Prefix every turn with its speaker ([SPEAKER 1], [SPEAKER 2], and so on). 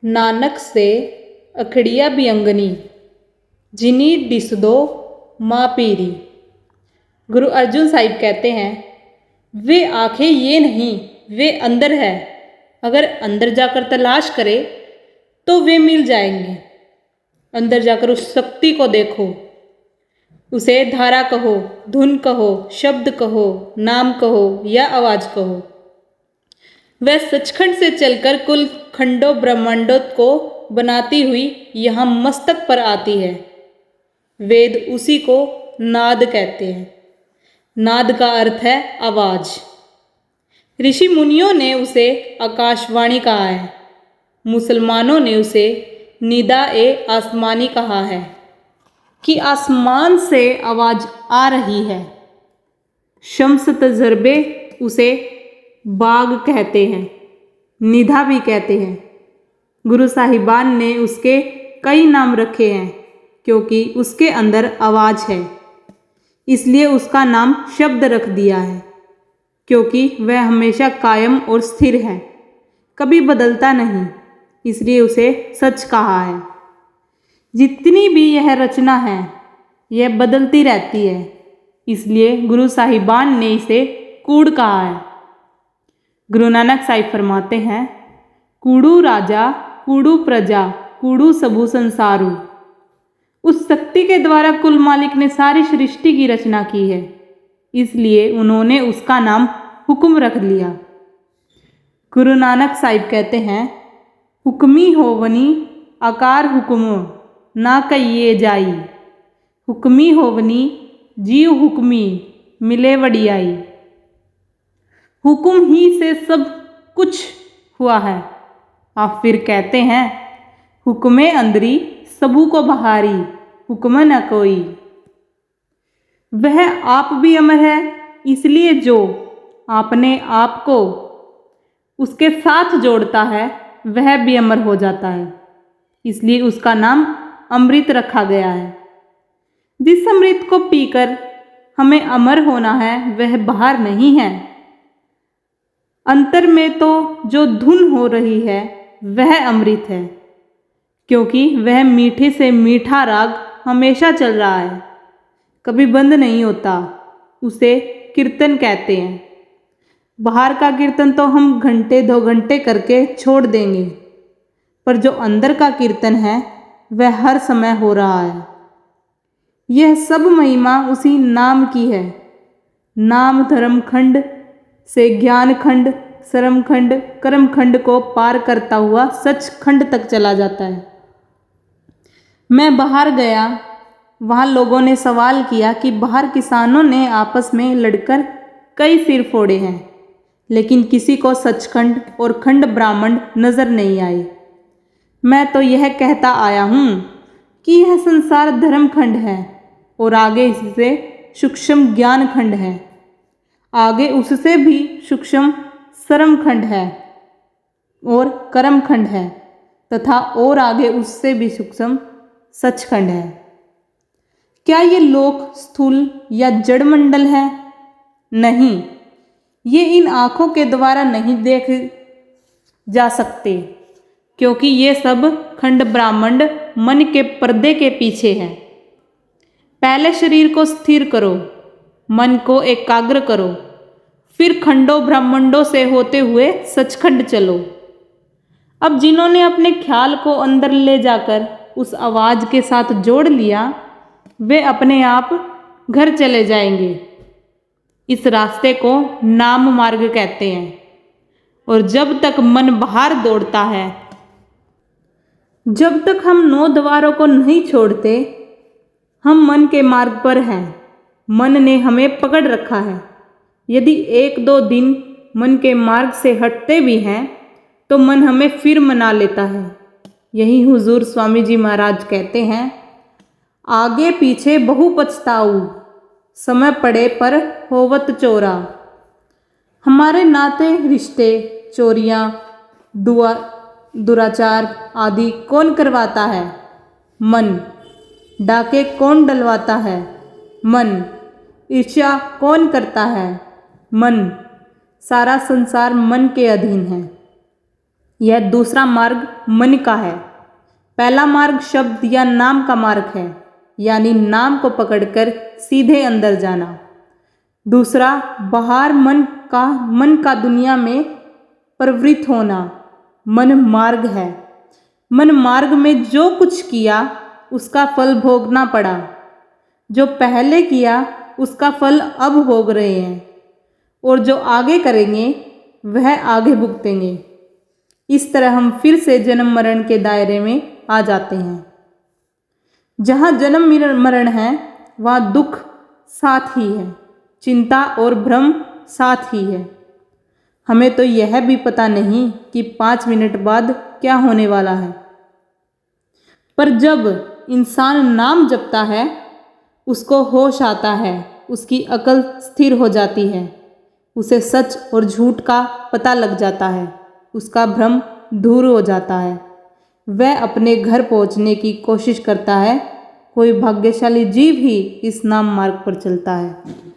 [SPEAKER 1] नानक से अखड़िया बियंगनी, जिनी डिसदो माँ पीरी। गुरु अर्जुन साहिब कहते हैं, वे आंखें ये नहीं, वे अंदर है। अगर अंदर जाकर तलाश करे तो वे मिल जाएंगे। अंदर जाकर उस शक्ति को देखो। उसे धारा कहो, धुन कहो, शब्द कहो, नाम कहो या आवाज कहो। वह सचखंड से चलकर कुल खंडों ब्रह्मांडों को बनाती हुई यहाँ मस्तक पर आती है। वेद उसी को नाद कहते हैं। नाद का अर्थ है आवाज। ऋषि मुनियों ने उसे आकाशवाणी कहा है। मुसलमानों ने उसे निदा ए आसमानी कहा है कि आसमान से आवाज आ रही है। शम्स तजर्बे उसे बाग कहते हैं, निधा भी कहते हैं। गुरु साहिबान ने उसके कई नाम रखे हैं क्योंकि उसके अंदर आवाज है, इसलिए उसका नाम शब्द रख दिया है। क्योंकि वह हमेशा कायम और स्थिर है, कभी बदलता नहीं, इसलिए उसे सच कहा है। जितनी भी यह रचना है यह बदलती रहती है, इसलिए गुरु साहिबान ने इसे कूड़ कहा है। गुरु नानक साहिब फरमाते हैं, कूड़ू राजा कूड़ू प्रजा कूड़ू सबू संसारू। उस शक्ति के द्वारा कुल मालिक ने सारी सृष्टि की रचना की है, इसलिए उन्होंने उसका नाम हुक्म रख लिया। गुरु नानक साहिब कहते हैं, हुक्मी होवनी आकार हुक्म ना कहिए जाई। हुक्मी होवनी जीव हुक्मी मिले वडियाई। हुक्म ही से सब कुछ हुआ है। आप फिर कहते हैं, हुक्मे अंदरी सबू को बहारी हुक्म न कोई। वह आप भी अमर है, इसलिए जो अपने आप को उसके साथ जोड़ता है वह भी अमर हो जाता है, इसलिए उसका नाम अमृत रखा गया है। जिस अमृत को पीकर हमें अमर होना है वह बाहर नहीं है। अंतर में तो जो धुन हो रही है वह अमृत है, क्योंकि वह मीठे से मीठा राग हमेशा चल रहा है, कभी बंद नहीं होता। उसे कीर्तन कहते हैं। बाहर का कीर्तन तो हम घंटे 2 घंटे करके छोड़ देंगे, पर जो अंदर का कीर्तन है वह हर समय हो रहा है। यह सब महिमा उसी नाम की है। नाम धर्म खंड से ज्ञान खंड, श्रम खंड, कर्म खंड को पार करता हुआ सच खंड तक चला जाता है। मैं बाहर गया, वहाँ लोगों ने सवाल किया कि बाहर किसानों ने आपस में लड़कर कई सिर फोड़े हैं, लेकिन किसी को सचखंड और खंड ब्राह्मण नजर नहीं आए। मैं तो यह कहता आया हूँ कि यह संसार धर्म खंड है और आगे इससे सूक्ष्म ज्ञान खंड है, आगे उससे भी सूक्ष्म श्रम खंड है और कर्म खंड है, तथा और आगे उससे भी सूक्ष्म सचखंड है। क्या ये लोक स्थूल या जड़ मंडल है? नहीं, ये इन आँखों के द्वारा नहीं देख जा सकते, क्योंकि ये सब खंड ब्रह्मांड मन के पर्दे के पीछे है। पहले शरीर को स्थिर करो, मन को एकाग्र करो, फिर खंडों ब्रह्मांडों से होते हुए सचखंड चलो। अब जिन्होंने अपने ख्याल को अंदर ले जाकर उस आवाज के साथ जोड़ लिया, वे अपने आप घर चले जाएंगे। इस रास्ते को नाम मार्ग कहते हैं। और जब तक मन बाहर दौड़ता है, जब तक हम 9 द्वारों को नहीं छोड़ते, हम मन के मार्ग पर हैं। मन ने हमें पकड़ रखा है। यदि 1-2 दिन मन के मार्ग से हटते भी हैं तो मन हमें फिर मना लेता है। यही हुजूर स्वामी जी महाराज कहते हैं, आगे पीछे बहु पछताऊ, समय पड़े पर होवत चोरा। हमारे नाते रिश्ते, चोरियां, दुराचार आदि कौन करवाता है? मन। डाके कौन डलवाता है? मन। ईर्ष्या कौन करता है? मन। सारा संसार मन के अधीन है। यह दूसरा मार्ग मन का है। पहला मार्ग शब्द या नाम का मार्ग है, यानी नाम को पकड़कर सीधे अंदर जाना। दूसरा बाहर मन का दुनिया में प्रवृत्त होना मन मार्ग है। मन मार्ग में जो कुछ किया उसका फल भोगना पड़ा। जो पहले किया उसका फल अब भोग रहे हैं, और जो आगे करेंगे वह आगे भुगतेंगे। इस तरह हम फिर से जन्म मरण के दायरे में आ जाते हैं। जहाँ जन्म मरण है वहाँ दुख साथ ही है, चिंता और भ्रम साथ ही है। हमें तो यह भी पता नहीं कि 5 मिनट बाद क्या होने वाला है। पर जब इंसान नाम जपता है उसको होश आता है, उसकी अकल स्थिर हो जाती है, उसे सच और झूठ का पता लग जाता है, उसका भ्रम दूर हो जाता है, वह अपने घर पहुंचने की कोशिश करता है। कोई भाग्यशाली जीव ही इस नाम मार्ग पर चलता है।